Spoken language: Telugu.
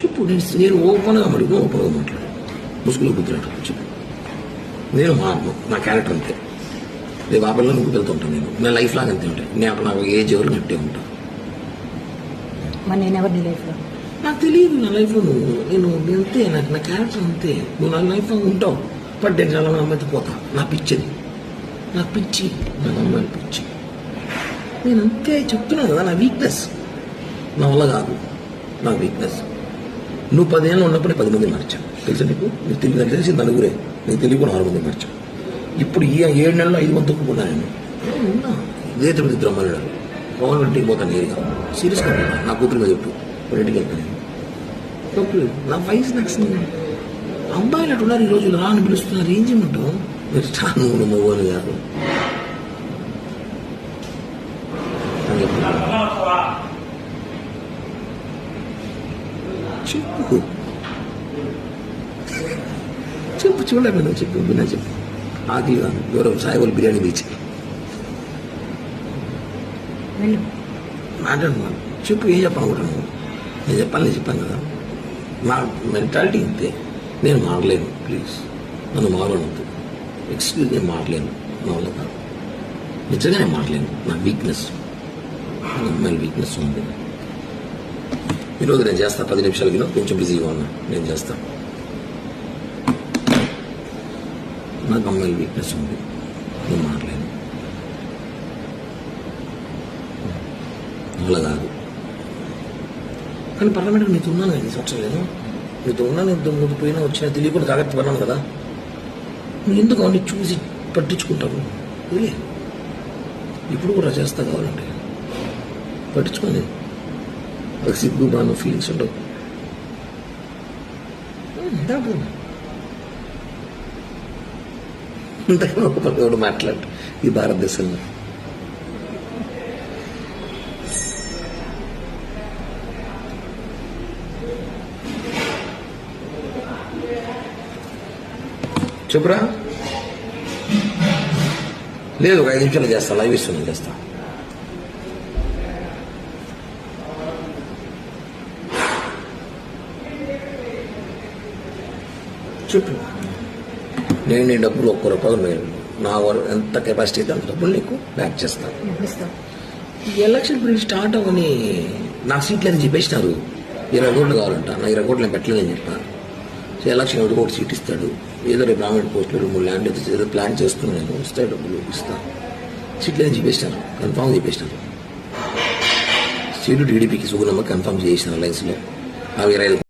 చెప్పు. నేను ఓపెన్గా అడుగు, ఓపెన్గా మాట్లాడు, ముసుగులో గుర్తున్నట్టు చెప్పు. నేను నా క్యారెక్టర్ అంతే. రేపు ఆ పిల్లలు నువ్వు వెళ్తుంటాను. నేను లైఫ్ లాగా అంతే ఉంటాయి. నాకు ఏజ్ ఎవరు నట్టే ఉంటా. నాకు తెలియదు నా లైఫ్లో నేను అంతే. నాకు నా క్యారెక్టర్ అంతే. నువ్వు నా లైఫ్లో ఉంటావు. బట్ నేను చాలా అమ్మాయితో పోతా. నా పిచ్చిది, నాకు పిచ్చి, నా అమ్మాయిని పిచ్చి. నేను అంతే చెప్తున్నాను కదా. నా వీక్నెస్ నా వల్ల కాదు, నా వీక్నెస్. నువ్వు 10 ఏళ్ళు ఉన్నప్పుడే 10 మంది మార్చావు తెలుసా నీకు. నీకు తెలిసి నలుగురే, నీకు తెలియకుండా 6 మంది మార్చావు. ఇప్పుడు ఈ 7 నెలల్లో 5 మంది తొక్కున్నా నేను ఉన్నా. ఇదే తిరుపతి బ్రహ్మణుడు పవన్ ఇంటికి పోతాను నేరుగా. సీరియస్గా ఉన్నా. నా కూతురు మీద చెప్పు, ఇంటికి వెళ్తాను. నా వయసు నచ్చింది. అబ్బాయిలు అటు ఉన్నారు ఈ రోజులు. రా అని పిలుస్తున్నారు. ఏం చేయమంటావు? మీరు చాను మొగోలు కాదు. చెప్పు చెప్పు చూడలేదు. నువ్వు చెప్పు, విన్నా చెప్పు. ఆకలి కాదు. ఎవరో సాయి వాళ్ళు బిర్యానీ తీసి మాట్లాడు. చెప్పు, ఏం చెప్పాలనుకుంటున్నావు? నేను చెప్పాను కదా. నా మెంటాలిటీ ఇంతే. నేను మారలేను. ప్లీజ్ నన్ను మారవద్దు. ఎక్స్క్యూజ్, నేను మారలేను. నా వల్ల కాదు. నిజంగా నేను మారలేను. నా వీక్నెస్, అమ్మాయిల వీక్నెస్ ఉంది. ఈరోజు నేను చేస్తా. 10 నిమిషాలకి కొంచెం బిజీగా ఉన్నా. నేను చేస్తాను. నాకు అమ్మాయిల వీక్నెస్ ఉంది. నేను మారలేను. అలా కాదు. కానీ పర్లమెంట్కి నీతో ఉన్నాను కదా. సంవత్సరం లేదు నీతో ఉన్నాను. నువ్వు పోయినా వచ్చినా తెలియకుండా జాగ్రత్త పడినాను కదా. నువ్వు ఎందుకు అవన్నీ చూసి పట్టించుకుంటావు? ఇప్పుడు కూడా చేస్తా కావాలంటే పట్టించుకోండి. ఒక సిగ్గు బాగా ఫీలింగ్స్ ఉండవు. ఇంతకన్నా ఒక పక్కన మాట్లాడు ఈ భారతదేశంలో. చెప్పురా. లేదు, ఒక 5 నిమిషాలు చేస్తా. లైవ్ ఇస్తున్నాను, చేస్తా. చెప్పు. నేను నీ డబ్బులు ₹1 నా ఎంత కెపాసిటీ అయితే అంత డబ్బులు నీకు బ్యాక్ చేస్తాను. ఈ ఎలక్షన్ ఇప్పుడు స్టార్ట్ అవ్వని నా సీట్లు అని చెప్పేసినారు. 20 కోట్లు కావాలంట. నా 20 కోట్లు నేను పెట్టలేదని చెప్పాను. సో ఎలక్షన్ ఎవరికి ఒక సీట్ ఇస్తాడు. ఏదో రేపు గవర్నమెంట్ పోస్టులు 3 ల్యాండ్ ఏదో ప్లాన్ చేస్తున్నాను. నేను వస్తాయి డబ్బులు ఇస్తాను. సీట్లు అని చెప్పేసినారు. కన్ఫామ్ చెప్పేసినారు. సీటు టీడీపీకి సుగుణమ్మ కన్ఫామ్ చేసిన లైన్స్లో. ఆ 25